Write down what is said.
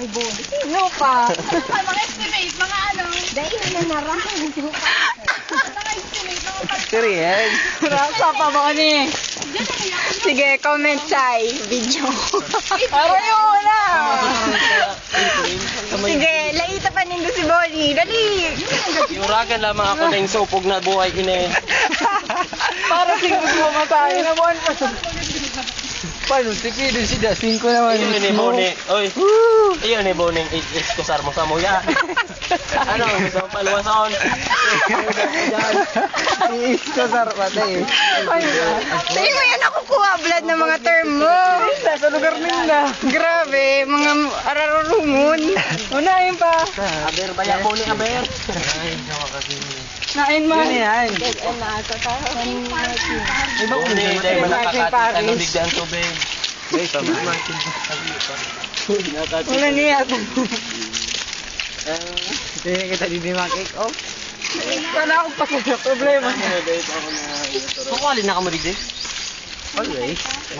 Ay, body. Sino pa? Mga estimate, mga ano. Dahil na narang. Mga estimate, mga Experience. Rasa pa ba ni? Sige, comment Chay. Video. Aray mo na. Sige, laita pa nindo si Bonnie. Dali. Iuragan lamang ako na yung supog na buhay ini. Para singkot mo matay na buwan pa. Paano? Sige, doon siya. 5 naman. Ayun ni Bonnie. Oy. Ayun ni Bonnie. Iskusar mo sa muya. Ano? Gusto mo paluwason? Iiskusar patay. Sa'yo mo yan nakukuha, Vlad, ng mga term mo. Sa lugar ninda. Grabe, mga ararurungon. Unahin pa. Aber, baya Bonnie, aber. Nain man. Yun yan. Bonnie, dahil malakakati. Ano bigyan tubig? Wala niya. Hindi kita hindi makik off. Sana akong pasaya. Problema. Kukuhalin na ka mo, DJ? Always.